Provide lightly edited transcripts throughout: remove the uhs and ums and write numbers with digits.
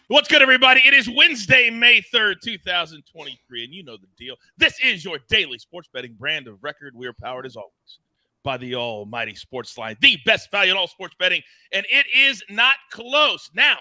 What's good, everybody? It is Wednesday, May 3rd, 2023, and you know the deal. This is your daily sports betting brand of record. We are powered, as always, by the almighty SportsLine, the best value in all sports betting, and it is not close. Now,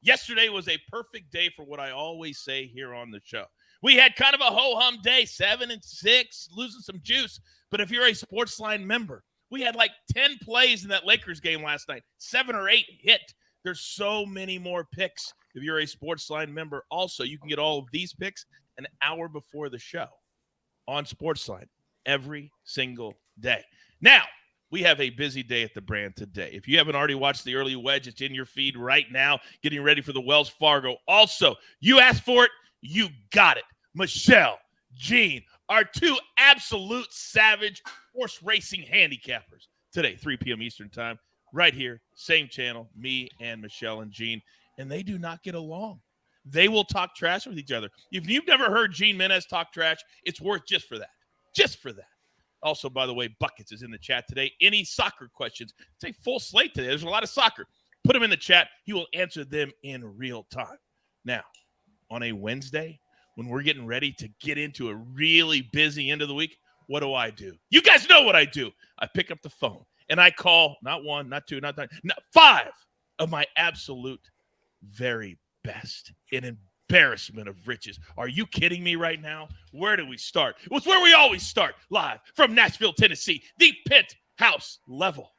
yesterday was a perfect day for what I always say here on the show. We had kind of a ho-hum day, 7-6, losing some juice, but if you're a SportsLine member, we had like 10 plays in that Lakers game last night, 7 or 8 hit. There's so many more picks. If you're a SportsLine member, also, you can get all of these picks an hour before the show on SportsLine every single day. Now, we have a busy day at the brand today. If you haven't already watched the early wedge, it's in your feed right now, getting ready for the Wells Fargo. Also, you asked for it, you got it. Michelle, Gene, our two absolute savage horse racing handicappers today, 3 p.m. Eastern time, right here, same channel, me and Michelle and Gene. And they do not get along. They will talk trash with each other. If you've never heard Gene Menez talk trash, it's worth just for that. Just for that. Also, by the way, Buckets is in the chat today. Any soccer questions? It's a full slate today. There's a lot of soccer. Put them in the chat. He will answer them in real time. Now, on a Wednesday, when we're getting ready to get into a really busy end of the week, what do? You guys know what I do. I pick up the phone, and I call not one, not two, not 5 of my absolute very best. An embarrassment of riches. Are you kidding me right now? Where do we start? It's where we always start, live from Nashville, Tennessee, the penthouse level.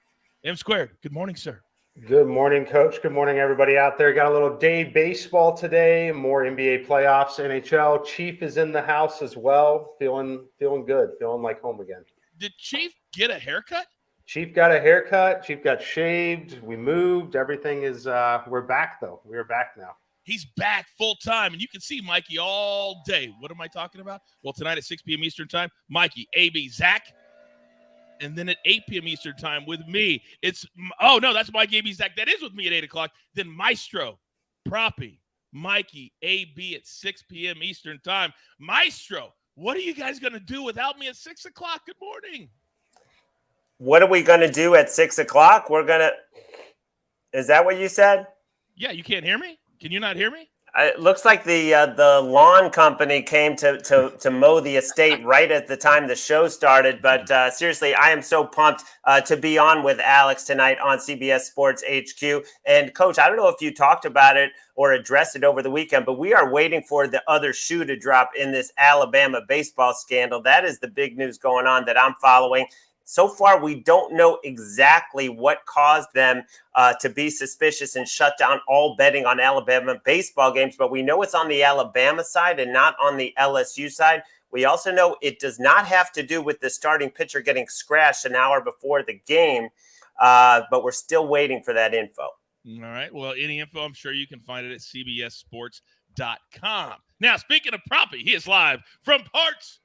M Squared, good morning, sir. Good morning, Coach. Good morning, everybody out there. Got a little day baseball today, more NBA playoffs, NHL. Chief is in the house as well. Feeling good, feeling like home again. Did Chief get a haircut? Chief got a haircut. Chief got shaved. We moved. Everything is we're back, though. We are back now. He's back full time, and you can see Mikey all day. What am I talking about? Well, tonight at 6 p.m. Eastern time, Mikey, AB, Zach, and then at 8 p.m. Eastern time with me, that's Mikey, AB, Zach. That is with me at 8 o'clock. Then Maestro, Proppy, Mikey, AB at 6 p.m. Eastern time. Maestro, what are you guys going to do without me at 6 o'clock? Good morning. What are we going to do at 6 o'clock? Is that what you said? Yeah, you can't hear me? Can you not hear me? It looks like the lawn company came to mow the estate right at the time the show started. But seriously, I am so pumped to be on with Alex tonight on CBS Sports HQ. And Coach, I don't know if you talked about it or addressed it over the weekend, but we are waiting for the other shoe to drop in this Alabama baseball scandal. That is the big news going on that I'm following. So far, we don't know exactly what caused them to be suspicious and shut down all betting on Alabama baseball games, but we know it's on the Alabama side and not on the LSU side. We also know it does not have to do with the starting pitcher getting scratched an hour before the game, but we're still waiting for that info. All right. Well, any info, I'm sure you can find it at cbssports.com. Now, speaking of Proppy, he is live from parts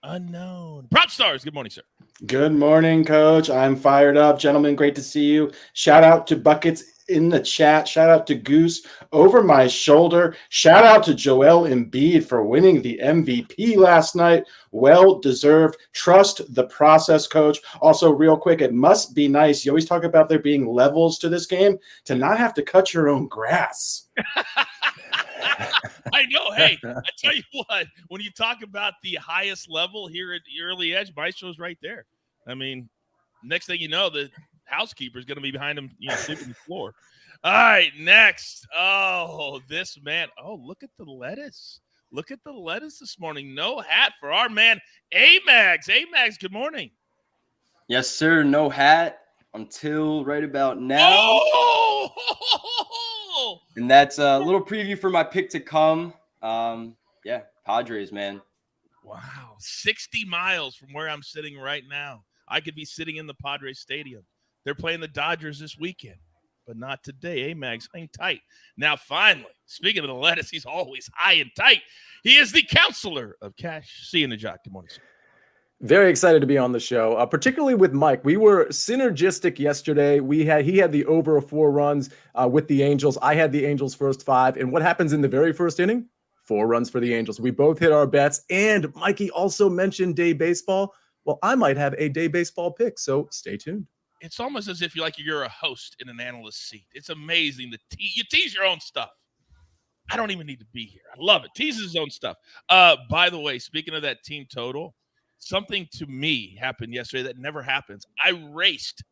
unknown. Propstarz, good morning, sir. Good morning, Coach. I'm fired up. Gentlemen, great to see you. Shout out to Buckets in the chat. Shout out to Goose over my shoulder. Shout out to Joel Embiid for winning the MVP last night. Well deserved. Trust the process, Coach. Also, real quick, it must be nice. You always talk about there being levels to this game, to not have to cut your own grass. I know. Hey, I tell you what, when you talk about the highest level here at the early edge, Maestro's right there. I mean, next thing you know, the housekeeper is going to be behind him, sweeping the floor. All right, next. Oh, this man. Oh, look at the lettuce. Look at the lettuce this morning. No hat for our man, Amags. Amags, good morning. Yes, sir. No hat until right about now. Oh! And that's a little preview for my pick to come. Padres, man. Wow, 60 miles from where I'm sitting right now. I could be sitting in the Padres Stadium. They're playing the Dodgers this weekend, but not today. Amags, hang tight. Now, finally, speaking of the lettuce, he's always high and tight. He is the counselor of Cash, Sia Nejad. Good morning, sir. Very excited to be on the show, particularly with Mike. We were synergistic yesterday. He had the over of 4 runs with the Angels. I had the Angels first 5. And what happens in the very first inning? 4 runs for the Angels. We both hit our bets. And Mikey also mentioned day baseball. Well, I might have a day baseball pick, so stay tuned. It's almost as if you're a host in an analyst seat. It's amazing. You tease your own stuff. I don't even need to be here. I love it. Teases his own stuff. By the way, speaking of that team total, something to me happened yesterday that never happens. I raced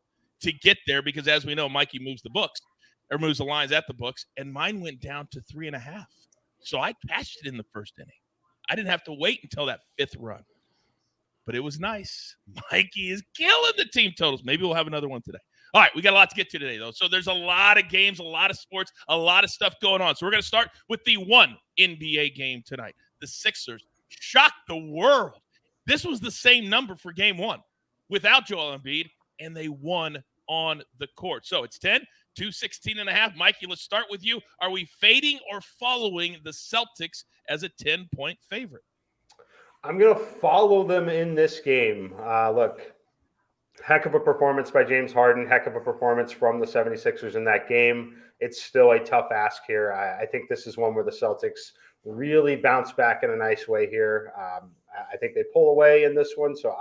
to get there because, as we know, Mikey moves the lines at the books, and mine went down to 3.5. So I cashed it in the first inning. I didn't have to wait until that 5th run. But it was nice. Mikey is killing the team totals. Maybe we'll have another one today. All right, we got a lot to get to today, though. So there's a lot of games, a lot of sports, a lot of stuff going on. So we're going to start with the one NBA game tonight. The Sixers shocked the world. This was the same number for game 1 without Joel Embiid, and they won on the court. So it's 216.5. Mikey, let's start with you. Are we fading or following the Celtics as a 10-point favorite? I'm going to follow them in this game. Look, heck of a performance by James Harden, heck of a performance from the 76ers in that game. It's still a tough ask here. I think this is one where the Celtics really bounce back in a nice way here. I think they pull away in this one. So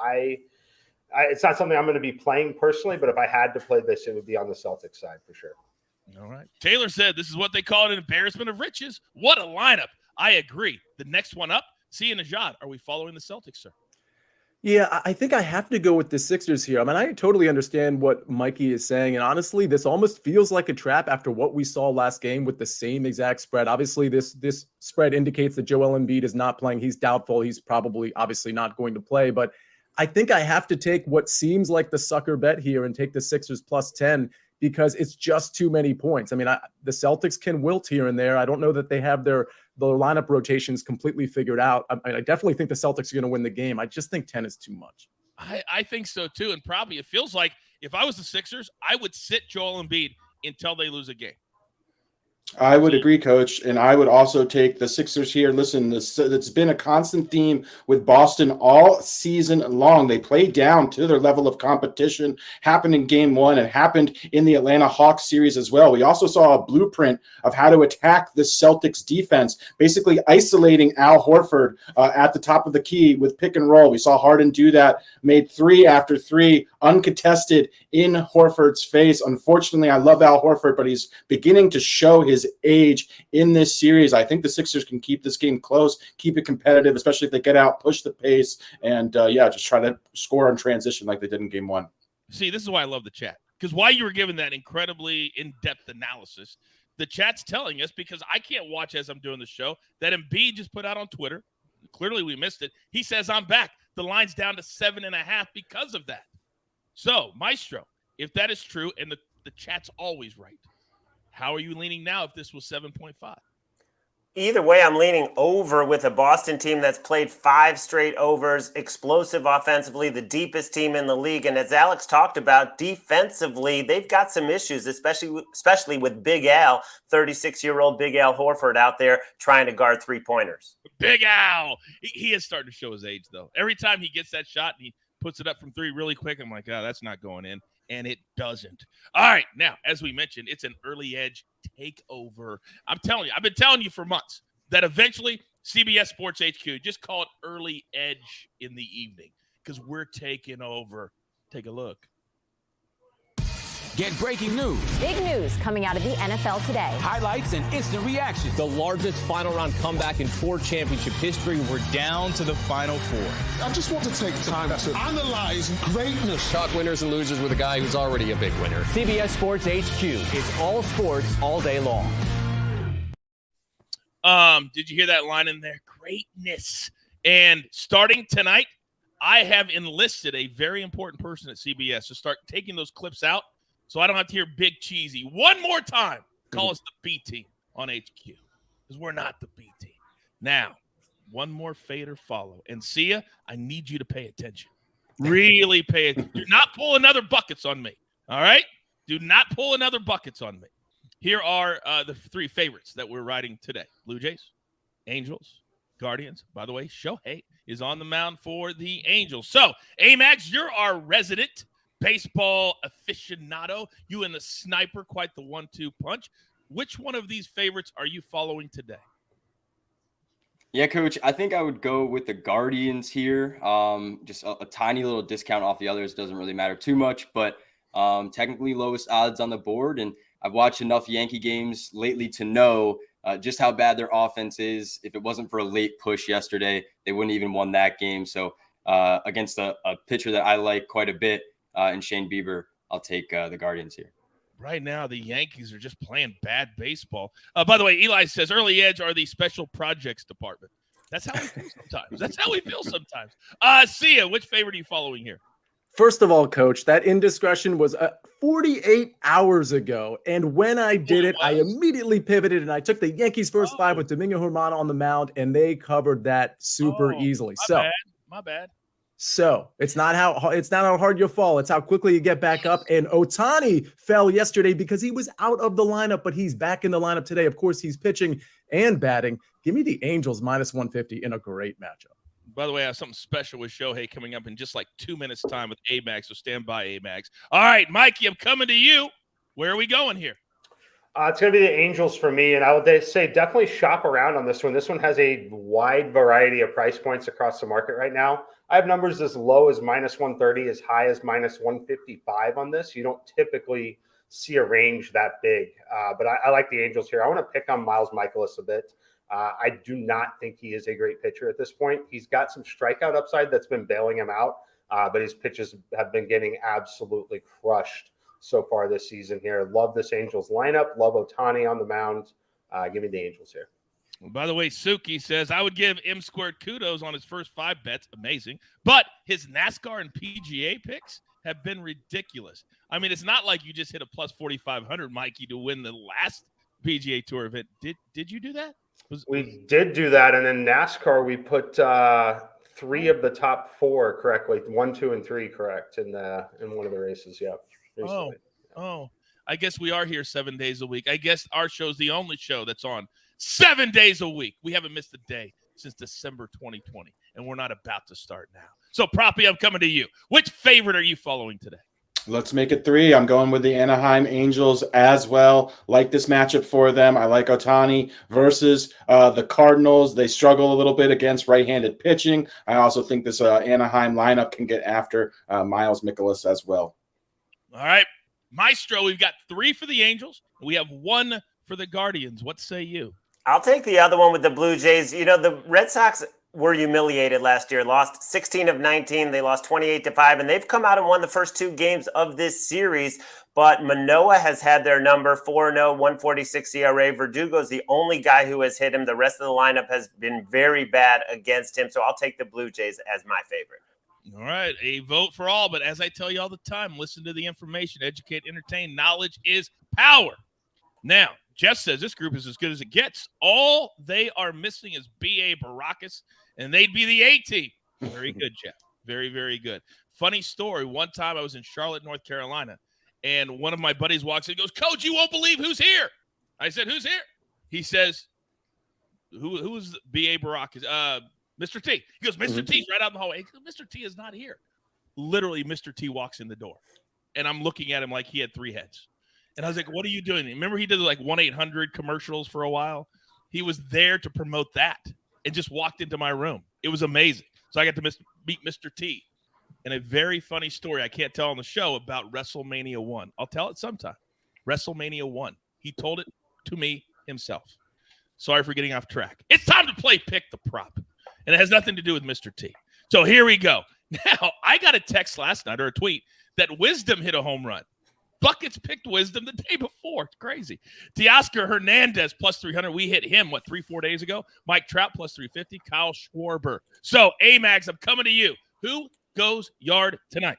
it's not something I'm going to be playing personally, but if I had to play this, it would be on the Celtics side for sure. All right. Taylor said this is what they call an embarrassment of riches. What a lineup. I agree. The next one up, Sia Nejad. Are we following the Celtics, sir? Yeah, I think I have to go with the Sixers here. I mean, I totally understand what Mikey is saying. And honestly, this almost feels like a trap after what we saw last game with the same exact spread. Obviously, this spread indicates that Joel Embiid is not playing. He's doubtful. He's probably obviously not going to play. But I think I have to take what seems like the sucker bet here and take the Sixers plus 10 because it's just too many points. I mean, the Celtics can wilt here and there. I don't know that they have their lineup rotations completely figured out. I definitely think the Celtics are going to win the game. I just think 10 is too much. I think so too. And probably it feels like if I was the Sixers, I would sit Joel Embiid until they lose a game. I would agree, Coach, and I would also take the Sixers here. Listen, it's been a constant theme with Boston all season long. They played down to their level of competition. Happened in Game 1 and happened in the Atlanta Hawks series as well. We also saw a blueprint of how to attack the Celtics defense, basically isolating Al Horford at the top of the key with pick and roll. We saw Harden do that, made 3 after 3 uncontested in Horford's face. Unfortunately, I love Al Horford, but he's beginning to show his age in this series. I think the Sixers can keep this game close, keep it competitive, especially if they get out, push the pace, and just try to score on transition like they did in Game 1. See, this is why I love the chat, because while you were giving that incredibly in-depth analysis, the chat's telling us, because I can't watch as I'm doing the show, that Embiid just put out on Twitter. Clearly we missed it. He says, I'm back. The line's down to 7.5 because of that. So, Maestro, if that is true, and the chat's always right, how are you leaning now if this was 7.5? Either way, I'm leaning over with a Boston team that's played 5 straight overs, explosive offensively, the deepest team in the league. And as Alex talked about, defensively, they've got some issues, especially with Big Al, 36-year-old Big Al Horford out there trying to guard 3-pointers. Big Al! He is starting to show his age, though. Every time he gets that shot and he puts it up from 3 really quick, I'm like, oh, that's not going in. And it doesn't. All right, now, as we mentioned, it's an early edge takeover. I'm telling you, I've been telling you for months that eventually CBS Sports HQ, just call it early edge in the evening because we're taking over. Take a look. Get breaking news. Big news coming out of the NFL today. Highlights and instant reactions. The largest final round comeback in tour championship history. We're down to the final 4. I just want to take time to analyze greatness. Talk winners and losers with a guy who's already a big winner. CBS Sports HQ. It's all sports all day long. Did you hear that line in there? Greatness. And starting tonight, I have enlisted a very important person at CBS to start taking those clips out so I don't have to hear Big Cheesy one more time call us the B team on HQ because we're not the B team. Now, one more fade or follow. And Sia, I need you to pay attention. Really pay attention. Do not pull another buckets on me. All right? Do not pull another buckets on me. Here are the 3 favorites that we're riding today. Blue Jays, Angels, Guardians. By the way, Shohei is on the mound for the Angels. So, Amags, you're our resident baseball aficionado. You and the sniper, quite the 1-2 punch. Which one of these favorites are you following today? Yeah, Coach, I think I would go with the Guardians here. Just a tiny little discount off the others. Doesn't really matter too much, but technically lowest odds on the board. And I've watched enough Yankee games lately to know just how bad their offense is. If it wasn't for a late push yesterday, they wouldn't even won that game. So against a pitcher that I like quite a bit in Shane Bieber, I'll take the Guardians here. Right now, the Yankees are just playing bad baseball. By the way, Eli says early edge are the special projects department. That's how we feel sometimes. Sia, which favorite are you following here? First of all, Coach, that indiscretion was 48 hours ago. And when I did it, I immediately pivoted and I took the Yankees first 5 with Domingo Germán on the mound, and they covered that super easily. My bad. So it's not how hard you fall. It's how quickly you get back up. And Otani fell yesterday because he was out of the lineup, but he's back in the lineup today. Of course, he's pitching and batting. Give me the Angels minus 150 in a great matchup. By the way, I have something special with Shohei coming up in just like 2 minutes' time with Amags, so stand by, Amags. All right, Mikey, I'm coming to you. Where are we going here? It's going to be the Angels for me, and I would say definitely shop around on this one. This one has a wide variety of price points across the market right now. I have numbers as low as minus 130, as high as minus 155 on this. You don't typically see a range that big, but I like the Angels here. I want to pick on Miles Mikolas a bit. I do not think he is a great pitcher at this point. He's got some strikeout upside that's been bailing him out, but his pitches have been getting absolutely crushed so far this season here. Love this Angels lineup. Love Otani on the mound. Give me the Angels here. By the way, Suki says, I would give M Squared kudos on his first 5 bets. Amazing. But his NASCAR and PGA picks have been ridiculous. I mean, it's not like you just hit a plus 4,500, Mikey, to win the last PGA Tour event. Did you do that? We did do that. And in NASCAR, we put 3 of the top 4 correctly. 1, 2, and 3 correct in one of the races. Yeah. Recently. Oh, I guess we are here 7 days a week. I guess our show's the only show that's on 7 days a week. We haven't missed a day since December 2020, and we're not about to start now. So, Proppy, I'm coming to you. Which favorite are you following today? Let's make it 3. I'm going with the Anaheim Angels as well. Like this matchup for them. I like Otani versus the Cardinals. They struggle a little bit against right-handed pitching. I also think this Anaheim lineup can get after Miles Mikolas as well. All right, Maestro, we've got 3 for the Angels. We have 1 for the Guardians. What say you? I'll take the other one with the Blue Jays. You know, the Red Sox were humiliated last year, lost 16 of 19. They lost 28-5, and they've come out and won the first 2 games of this series. But Manoah has had their number, 4-0, 146 ERA. Verdugo's the only guy who has hit him. The rest of the lineup has been very bad against him. So I'll take the Blue Jays as my favorite. All right, a vote for all. But as I tell you all the time, listen to the information, educate, entertain. Knowledge is power. Now, Jeff says this group is as good as it gets. All they are missing is B.A. Baracus, and they'd be the A team. Very good, Jeff. Very, very good. Funny story. One time I was in Charlotte, North Carolina, and one of my buddies walks in and goes, Coach, you won't believe who's here. I said, who's here? He says, who's B.A. Baracus? Mr. T. He goes, Mr. T's right out in the hallway. Mr. T is not here. Literally, Mr. T walks in the door, and I'm looking at him like he had 3 heads. And I was like, what are you doing? Remember he did like 1-800 commercials for a while? He was there to promote that and just walked into my room. It was amazing. So I got to meet Mr. T. And a very funny story I can't tell on the show about WrestleMania 1. I'll tell it sometime. WrestleMania 1. He told it to me himself. Sorry for getting off track. It's time to play Pick the Prop. And it has nothing to do with Mr. T. So here we go. Now, I got a text last night or a tweet that Wisdom hit a home run. Buckets picked Wisdom the day before. It's crazy. Teoscar Hernandez plus 300. We hit him, 3-4 days ago? Mike Trout plus 350. Kyle Schwarber. So, Amags, I'm coming to you. Who goes yard tonight?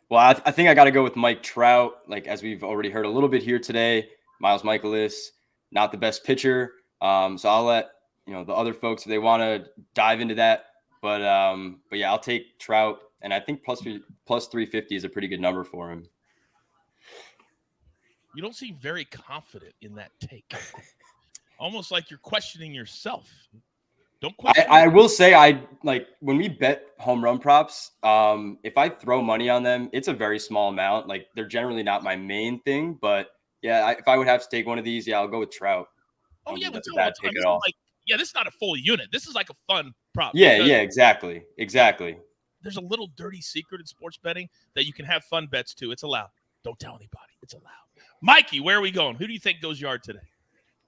Well, I think I got to go with Mike Trout. Like, as we've already heard a little bit here today, Miles Mikolas, not the best pitcher. So I'll let the other folks if they want to dive into that. But yeah, I'll take Trout, and I think plus 350 is a pretty good number for him. You don't seem very confident in that take. Almost like you're questioning yourself. Don't question. I will say, when we bet home run props, if I throw money on them, it's a very small amount. Like, they're generally not my main thing, but yeah, if I would have to take one of these, I'll go with Trout. Oh yeah, but bad pick at all. This is not a full unit. This is like a fun prop. Yeah, exactly. There's a little dirty secret in sports betting that you can have fun bets too. It's allowed. Don't tell anybody. It's allowed. Mikey, where are we going? Who do you think goes yard today?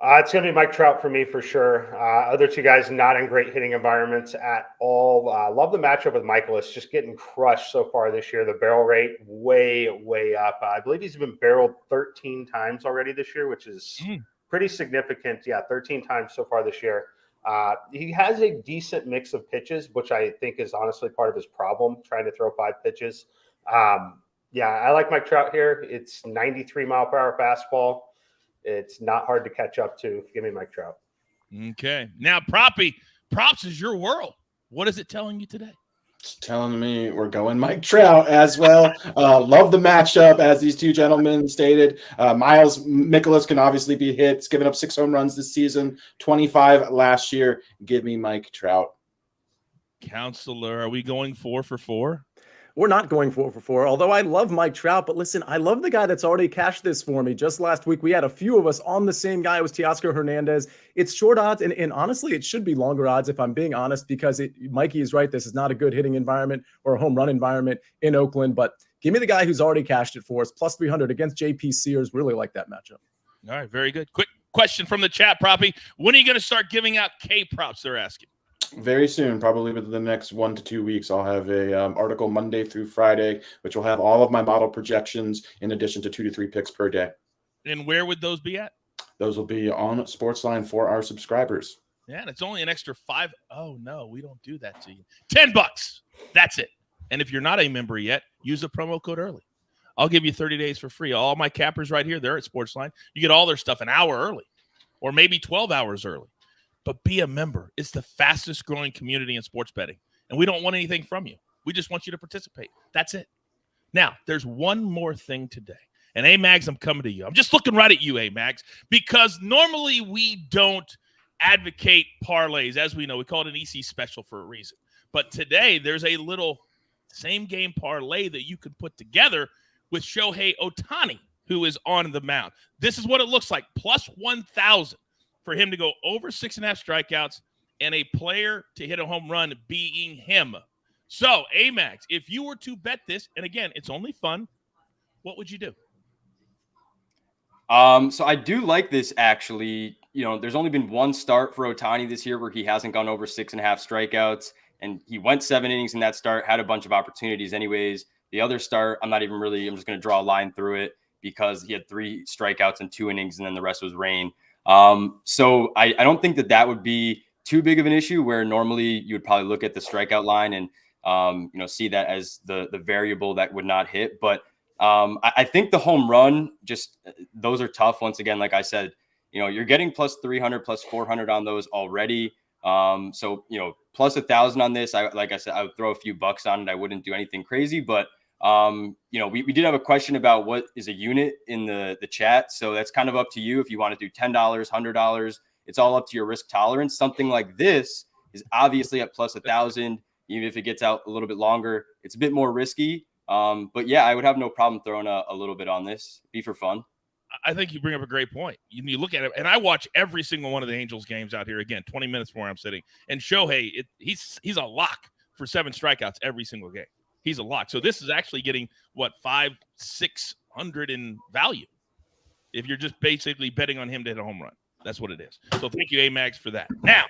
It's going to be Mike Trout for me for sure. Other two guys not in great hitting environments at all. Love the matchup with Michaelis, just getting crushed so far this year. The barrel rate way, way up. I believe he's been barreled 13 times already this year, which is pretty significant. Yeah, 13 times so far this year. He has a decent mix of pitches, which I think is honestly part of his problem, trying to throw 5 pitches. Yeah, I like Mike Trout here. It's 93 mile per hour fastball. It's not hard to catch up to. Give me Mike Trout. Okay. Now, Props is your world. What is it telling you today? It's telling me we're going Mike Trout as well. Love the matchup, as these two gentlemen stated. Miles Mikolas can obviously be hit. He's given up 6 home runs this season, 25 last year. Give me Mike Trout. Counselor, are we going 4 for 4? We're not going 4 for 4, although I love Mike Trout. But listen, I love the guy that's already cashed this for me. Just last week, we had a few of us on the same guy. It was Teoscar Hernandez. It's short odds, and honestly, it should be longer odds if I'm being honest, because Mikey is right. This is not a good hitting environment or a home run environment in Oakland. But give me the guy who's already cashed it for us, plus 300 against JP Sears. Really like that matchup. All right, very good. Quick question from the chat, Proppy. When are you going to start giving out K-props, they're asking? Very soon, probably within the next 1 to 2 weeks, I'll have a article Monday through Friday, which will have all of my model projections in addition to 2 to 3 picks per day. And where would those be at? Those will be on SportsLine for our subscribers. Yeah, and it's only an extra 5. Oh, no, we don't do that to you. $10. That's it. And if you're not a member yet, use the promo code early. I'll give you 30 days for free. All my cappers right here, they're at SportsLine. You get all their stuff an hour early or maybe 12 hours early. But be a member. It's the fastest growing community in sports betting. And we don't want anything from you. We just want you to participate. That's it. Now, there's one more thing today. And Amags, I'm coming to you. I'm just looking right at you, Amags, because normally we don't advocate parlays. As we know, we call it an EC special for a reason. But today, there's a little same game parlay that you can put together with Shohei Otani, who is on the mound. This is what it looks like. Plus 1,000. For him to go over 6.5 strikeouts and a player to hit a home run being him. So, Amags, if you were to bet this, and again, it's only fun, what would you do? So I do like this, actually. You know, there's only been one start for Otani this year where he hasn't gone over 6.5 strikeouts, and he went 7 innings in that start, had a bunch of opportunities anyways. The other start, I'm just going to draw a line through it because he had 3 strikeouts in 2 innings, and then the rest was rain. So I don't think that would be too big of an issue, where normally you would probably look at the strikeout line and, see that as the variable that would not hit. But I think the home run, those are tough. Once again, like I said, you're getting plus 300, plus 400 on those already. So, plus 1,000 on this. Like I said, I would throw a few bucks on it. I wouldn't do anything crazy, but we did have a question about what is a unit in the chat. So that's kind of up to you. If you want to do $10, $100, it's all up to your risk tolerance. Something like this is obviously at plus 1,000. Even if it gets out a little bit longer, it's a bit more risky. But yeah, I would have no problem throwing a little bit on this. Be for fun. I think you bring up a great point. You look at it, and I watch every single one of the Angels games out here. Again, 20 minutes from where I'm sitting. And Shohei, he's a lock for 7 strikeouts every single game. He's a lock. So this is actually getting, 500-600 in value if you're just basically betting on him to hit a home run. That's what it is. So thank you, Amags, for that. Now,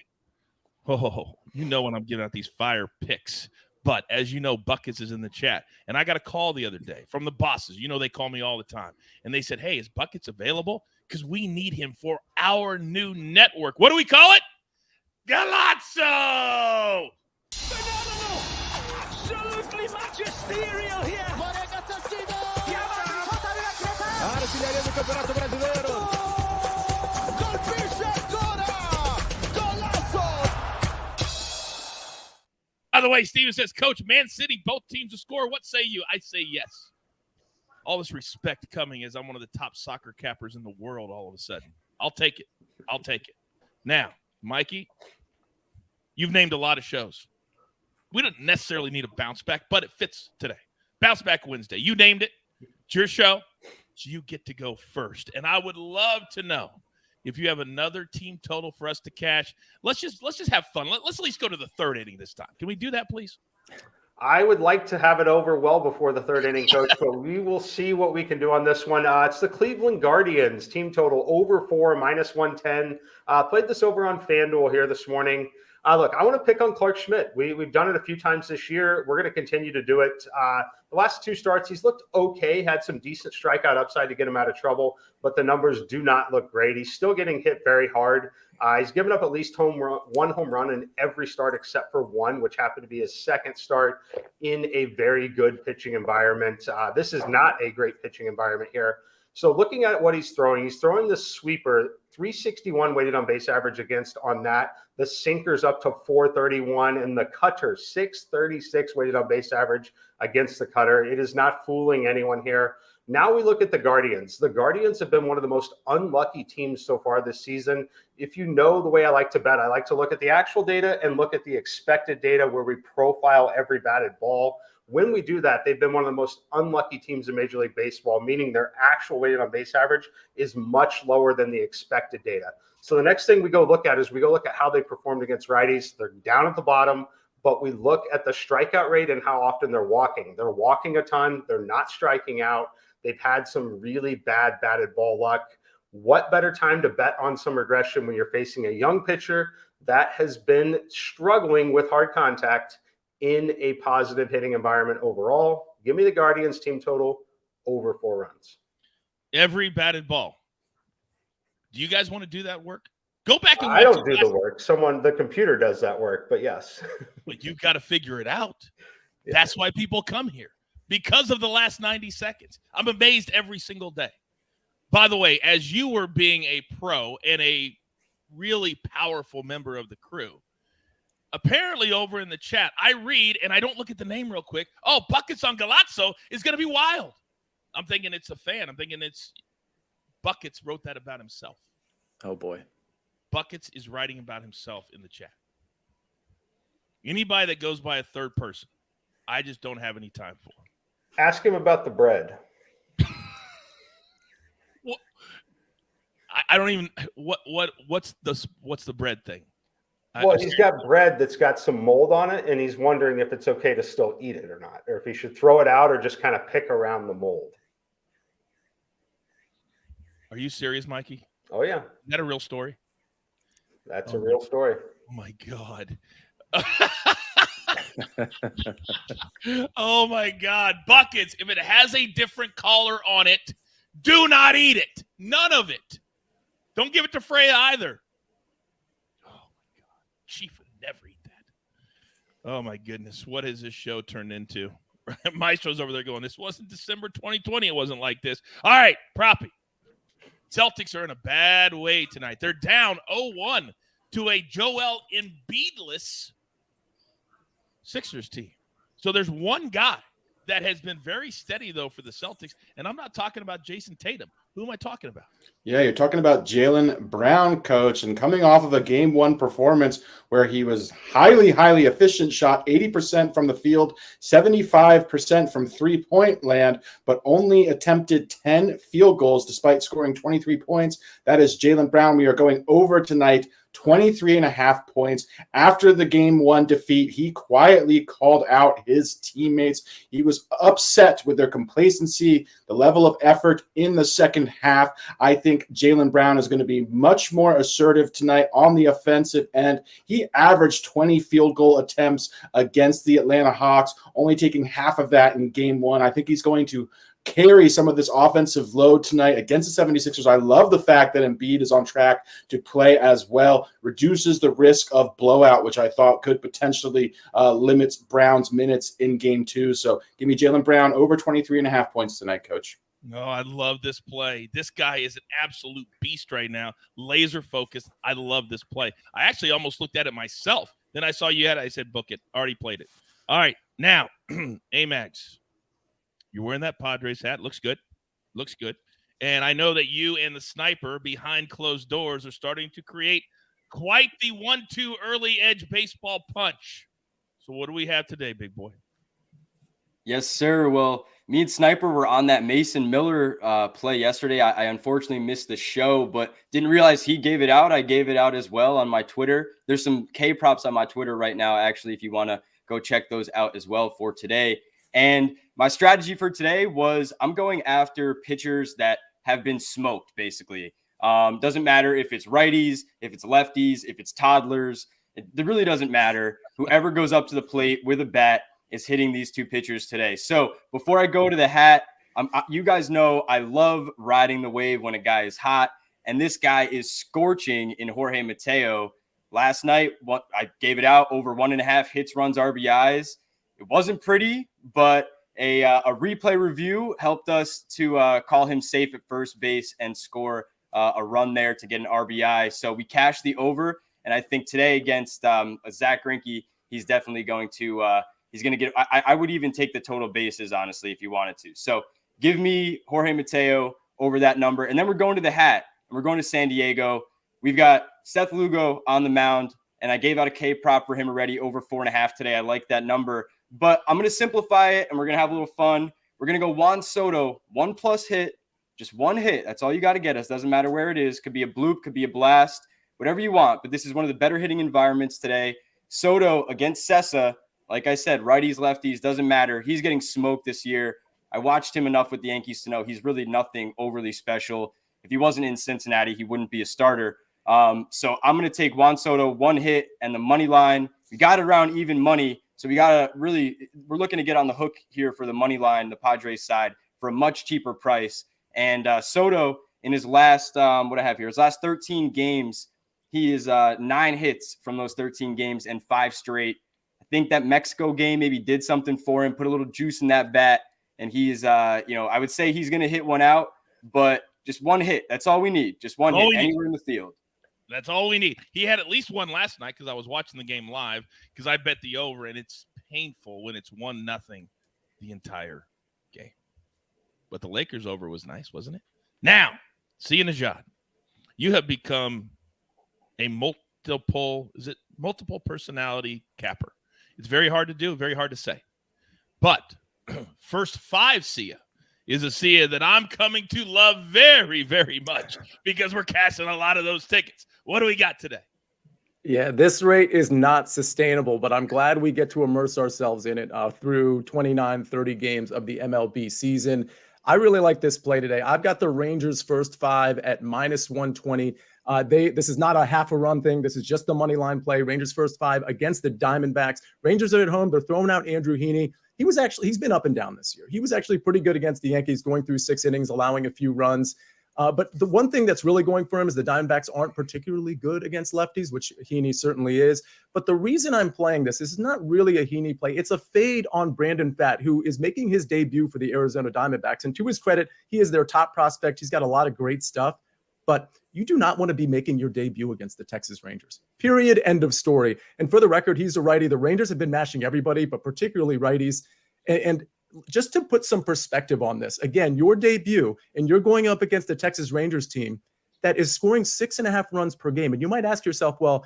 when I'm giving out these fire picks. But as you know, Buckets is in the chat. And I got a call the other day from the bosses. They call me all the time. And they said, hey, is Buckets available? Because we need him for our new network. What do we call it? Galazzo! Absolutely magisterial here. By the way, Steven says, Coach, Man City, both teams to score. What say you? I say yes. All this respect coming as I'm one of the top soccer cappers in the world all of a sudden. I'll take it. Now, Mikey, you've named a lot of shows. We don't necessarily need a bounce back, but it fits today. Bounce Back Wednesday. You named it. It's your show. So you get to go first. And I would love to know if you have another team total for us to cash. Let's just have fun. Let's at least go to the 3rd inning this time. Can we do that, please? I would like to have it over well before the third inning, Coach, but we will see what we can do on this one. It's the Cleveland Guardians, team total over 4, -110. Played this over on FanDuel here this morning. Look, I want to pick on Clark Schmidt. We've done it a few times this year. We're going to continue to do it. The last 2 starts, he's looked okay, had some decent strikeout upside to get him out of trouble, but the numbers do not look great. He's still getting hit very hard. He's given up at least one home run in every start except for one, which happened to be his second start in a very good pitching environment. This is not a great pitching environment here. So looking at what he's throwing the sweeper, 361 weighted on base average against on that. The sinker's up to 431 and the cutter, 636 weighted on base average against the cutter. It is not fooling anyone here. Now we look at the Guardians. The Guardians have been one of the most unlucky teams so far this season. If you know the way I like to bet, I like to look at the actual data and look at the expected data where we profile every batted ball. When we do that, they've been one of the most unlucky teams in Major League Baseball, meaning their actual weighted on base average is much lower than the expected data. So the next thing we go look at is we go look at how they performed against righties. They're down at the bottom, but we look at the strikeout rate and how often they're walking. They're walking a ton. They're not striking out. They've had some really bad batted ball luck. What better time to bet on some regression when you're facing a young pitcher that has been struggling with hard contact in a positive hitting environment overall? Give me the Guardians team total over 4 runs. Every batted ball. Do you guys want to do that work? Go back and watch. I don't do the work. The computer does that work, but yes. But you've got to figure it out. Yeah. That's why people come here, because of the last 90 seconds. I'm amazed every single day. By the way, as you were being a pro and a really powerful member of the crew, apparently over in the chat, I read and I don't look at the name real quick. Oh, Buckets on Galazzo is going to be wild. I'm thinking it's a fan. I'm thinking it's Buckets wrote that about himself. Oh, boy. Buckets is writing about himself in the chat. Anybody that goes by a third person, I just don't have any time for. Ask him about the bread. Well, I don't even what's the bread thing? Well, he's got bread that's got some mold on it, and he's wondering if it's okay to still eat it or not, or if he should throw it out or just kind of pick around the mold. Are you serious, Mikey? Oh, yeah. Is that a real story? That's a real story. Oh, my God. Oh, my God. Buckets, if it has a different color on it, do not eat it. None of it. Don't give it to Freya either. Oh, my God. Chief would never eat that. Oh, my goodness. What has this show turned into? Maestro's over there going, this wasn't December 2020. It wasn't like this. All right, Proppy. Celtics are in a bad way tonight. They're down 0-1 to a Joel Embiid-less Sixers team. So there's one guy that has been very steady, though, for the Celtics, and I'm not talking about Jason Tatum. Who am I talking about? Yeah, you're talking about Jaylen Brown, Coach, and coming off of a Game 1 performance where he was highly efficient, shot 80% from the field, 75% from three-point land, but only attempted 10 field goals despite scoring 23 points. That is Jaylen Brown. We are going over tonight, 23.5 points. After the Game 1 defeat, he quietly called out his teammates. He was upset with their complacency, the level of effort in the second half. I think Jaylen Brown is going to be much more assertive tonight on the offensive end. He averaged 20 field goal attempts against the Atlanta Hawks, only taking half of that in Game 1. I think he's going to carry some of this offensive load tonight against the 76ers. I love the fact that Embiid is on track to play as well, reduces the risk of blowout, which I thought could potentially limit Brown's minutes in Game 2. So give me Jaylen Brown over 23.5 points tonight, Coach. No, I love this play. This guy is an absolute beast right now. Laser focused. I love this play. I actually almost looked at it myself. Then I saw you had it. I said, book it. Already played it. All right. Now, Amags. You're wearing that Padres hat. Looks good. Looks good. And I know that you and the sniper behind closed doors are starting to create quite the 1-2 early edge baseball punch. So what do we have today, big boy? Yes, sir. Well, me and Sniper were on that Mason Miller play yesterday. I unfortunately missed the show, but didn't realize he gave it out. I gave it out as well on my Twitter. There's some K-props on my Twitter right now, actually, if you want to go check those out as well for today. And my strategy for today was I'm going after pitchers that have been smoked, basically. Doesn't matter if it's righties, if it's lefties, if it's toddlers. It really doesn't matter. Whoever goes up to the plate with a bat is hitting these two pitchers today. So before I go to the hat, you guys know I love riding the wave when a guy is hot. And this guy is scorching in Jorge Mateo. Last night, I gave it out over 1.5 hits, runs, RBIs. It wasn't pretty, but a replay review helped us to call him safe at first base and score a run there to get an RBI. So we cashed the over, and I think today against Zach Greinke, he's definitely going to he's going to get. I would even take the total bases, honestly, if you wanted to. So give me Jorge Mateo over that number, and then we're going to the hat. We're going to San Diego. We've got Seth Lugo on the mound, and I gave out a K prop for him already over 4.5 today. I like that number, but I'm going to simplify it, and we're going to have a little fun. We're going to go Juan Soto, 1+ hit, just 1 hit. That's all you got to get us. Doesn't matter where it is. Could be a bloop, could be a blast, whatever you want. But this is one of the better hitting environments today. Soto against Sessa, like I said, righties, lefties, doesn't matter. He's getting smoked this year. I watched him enough with the Yankees to know he's really nothing overly special. If he wasn't in Cincinnati, he wouldn't be a starter. So I'm going to take Juan Soto, 1 hit, and the money line. We got it around even money. So we're looking to get on the hook here for the money line, the Padres side, for a much cheaper price. And Soto, in his last, his last 13 games, he is 9 hits from those 13 games and 5 straight. I think that Mexico game maybe did something for him, put a little juice in that bat. And he's, I would say he's going to hit one out, but just 1 hit. That's all we need. Just 1 hit anywhere in the field. That's all we need. He had at least one last night because I was watching the game live because I bet the over, and it's painful when it's 1-0 the entire game. But the Lakers over was nice, wasn't it? Now, Sia Nejad, you have become a multiple personality capper. It's very hard to do, very hard to say. But first 5 Sia is a Sia that I'm coming to love very, very much because we're cashing a lot of those tickets. What do we got today? Yeah, this rate is not sustainable, but I'm glad we get to immerse ourselves in it through 29, 30 games of the MLB season. I really like this play today. I've got the Rangers first 5 at -120. This is not a half a run thing. This is just the money line play. Rangers first 5 against the Diamondbacks. Rangers are at home. They're throwing out Andrew Heaney. He's been up and down this year. He was actually pretty good against the Yankees, going through 6 innings, allowing a few runs. But the one thing that's really going for him is the Diamondbacks aren't particularly good against lefties, which Heaney certainly is. But the reason I'm playing this is not really a Heaney play. It's a fade on Brandon Pfaadt, who is making his debut for the Arizona Diamondbacks. And to his credit, he is their top prospect. He's got a lot of great stuff. But you do not want to be making your debut against the Texas Rangers. Period. End of story. And for the record, he's a righty. The Rangers have been mashing everybody, but particularly righties. And just to put some perspective on this, again, your debut, and you're going up against the Texas Rangers team that is scoring 6.5 runs per game. And you might ask yourself, well,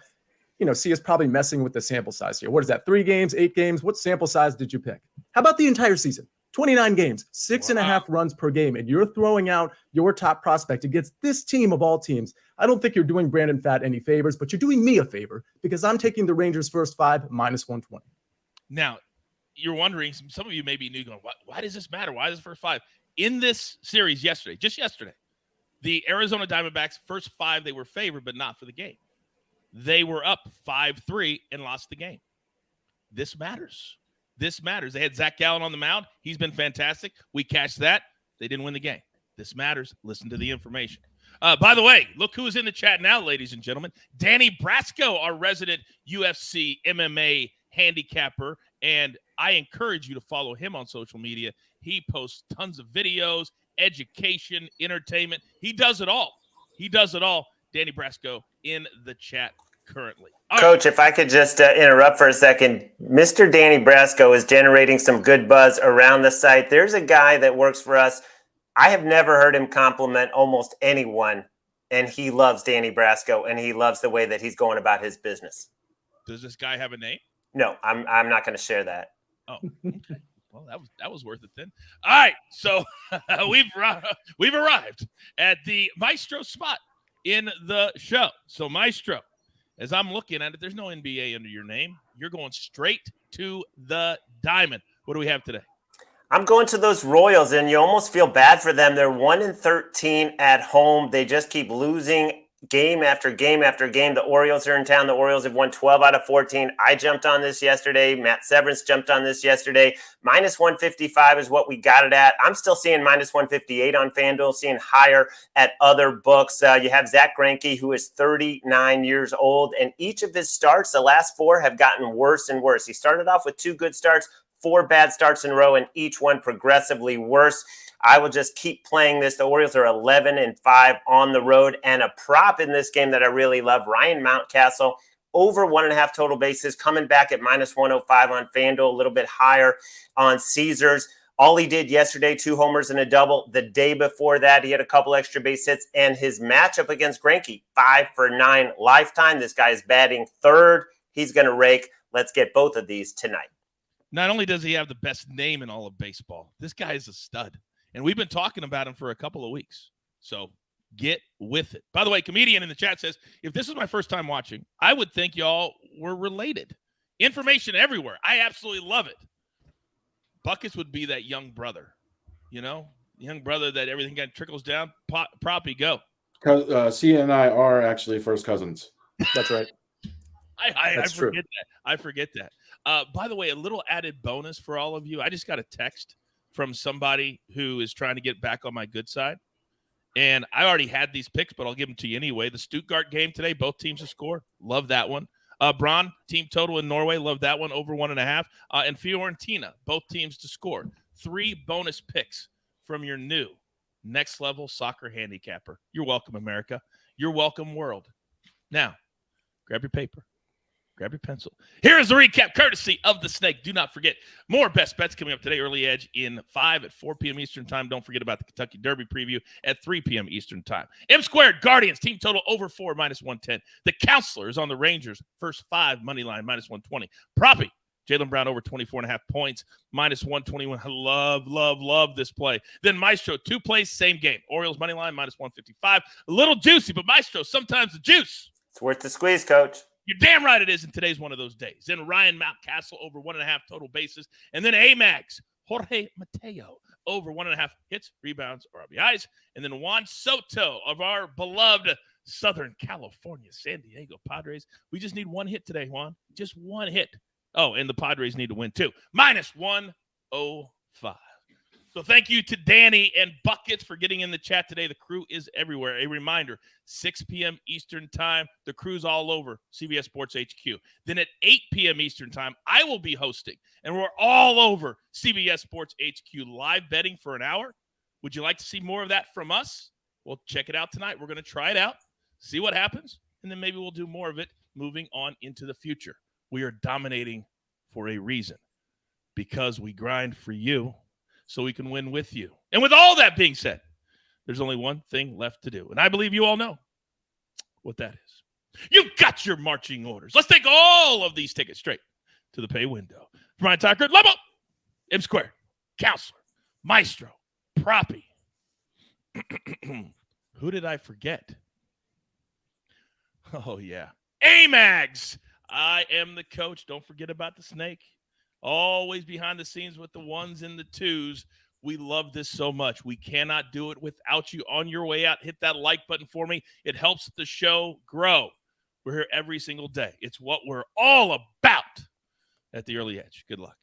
Sia's probably messing with the sample size here. What is that, 3 games, 8 games? What sample size did you pick? How about the entire season? 29 games, 6.5 runs per game, and you're throwing out your top prospect against this team of all teams. I don't think you're doing Brandon Pfaadt any favors, but you're doing me a favor because I'm taking the Rangers first 5 -120. Now, you're wondering, some of you may be new going, why does this matter? Why is it first 5? In this series just yesterday, the Arizona Diamondbacks first 5, they were favored, but not for the game. They were up 5-3 and lost the game. This matters. This matters. They had Zach Gallen on the mound. He's been fantastic. We cashed that. They didn't win the game. This matters. Listen to the information. By the way, look who is in the chat now, ladies and gentlemen. Danny Brasco, our resident UFC MMA handicapper, and I encourage you to follow him on social media. He posts tons of videos, education, entertainment. He does it all. Danny Brasco in the chat currently. Coach, if I could just interrupt for a second. Mr. Danny Brasco is generating some good buzz around the site. There's a guy that works for us. I have never heard him compliment almost anyone, and he loves Danny Brasco, and he loves the way that he's going about his business. Does this guy have a name? No, I'm not going to share that. Oh, okay. Well, that was worth it then. All right, so we've arrived at the Maestro spot in the show. So, Maestro, as I'm looking at it, there's no NBA under your name. You're going straight to the diamond. What do we have today? I'm going to those Royals, and you almost feel bad for them. They're 1-13 at home. They just keep losing game after game after game. The Orioles are in town. The Orioles have won 12 out of 14. I jumped on this yesterday. Matt Severance jumped on this yesterday. Minus 155 is what we got it at. I'm still seeing minus 158 on FanDuel, seeing higher at other books. You have Zach Greinke, who is 39 years old, and each of his starts, the last 4, have gotten worse and worse. He started off with 2 good starts, 4 bad starts in a row, and each one progressively worse. I will just keep playing this. The Orioles are 11-5 on the road, and a prop in this game that I really love, Ryan Mountcastle, over 1.5 total bases, coming back at minus 105 on FanDuel, a little bit higher on Caesars. All he did yesterday, 2 homers and a double. The day before that, he had a couple extra base hits, and his matchup against Greinke, 5 for 9 lifetime. This guy is batting third. He's going to rake. Let's get both of these tonight. Not only does he have the best name in all of baseball, this guy is a stud. And we've been talking about him for a couple of weeks. So get with it. By the way, comedian in the chat says, if this is my first time watching, I would think y'all were related. Information everywhere. I absolutely love it. Buckets would be that young brother, young brother that everything kind of trickles down. Proppy, go. Sia and I are actually first cousins. That's right. I forget that. By the way, a little added bonus for all of you. I just got a text from somebody who is trying to get back on my good side. And I already had these picks, but I'll give them to you anyway. The Stuttgart game today, both teams to score. Love that one. Brann, team total in Norway. Love that one, over 1.5. And Fiorentina, both teams to score. 3 bonus picks from your new next level soccer handicapper. You're welcome, America. You're welcome, world. Now, grab your paper. Grab your pencil. Here is the recap, courtesy of the Snake. Do not forget, more best bets coming up today. Early edge in 5 at 4 p.m. Eastern time. Don't forget about the Kentucky Derby preview at 3 p.m. Eastern time. M Squared, Guardians, team total over 4, minus 110. The Counselor is on the Rangers, first 5 money line, minus 120. Proppy, Jaylen Brown over 24.5 points, minus 121. I love this play. Then Maestro, 2 plays, same game. Orioles money line, minus 155. A little juicy, but Maestro, sometimes the juice. It's worth the squeeze, Coach. You're damn right it is, and today's one of those days. Then Ryan Mountcastle over 1.5 total bases. And then Amags, Jorge Mateo, over 1.5 hits, rebounds, or RBIs. And then Juan Soto of our beloved Southern California, San Diego Padres. We just need 1 hit today, Juan. Just 1 hit. Oh, and the Padres need to win too. Minus 105. So thank you to Danny and Buckets for getting in the chat today. The crew is everywhere. A reminder, 6 p.m. Eastern time, the crew's all over CBS Sports HQ. Then at 8 p.m. Eastern time, I will be hosting, and we're all over CBS Sports HQ live betting for an hour. Would you like to see more of that from us? Well, check it out tonight. We're going to try it out, see what happens, and then maybe we'll do more of it moving on into the future. We are dominating for a reason, because we grind for you, so we can win with you. And with all that being said, there's only one thing left to do. And I believe you all know what that is. You've got your marching orders. Let's take all of these tickets straight to the pay window. For my entire crew, Lobo, M Squared, Counselor, Maestro, Proppy. Who did I forget? Oh, yeah. Amags. I am the coach. Don't forget about the Snake. Always behind the scenes with the 1s and the 2s. We love this so much. We cannot do it without you. On your way out, hit that like button for me. It helps the show grow. We're here every single day. It's what we're all about at the Early Edge. Good luck.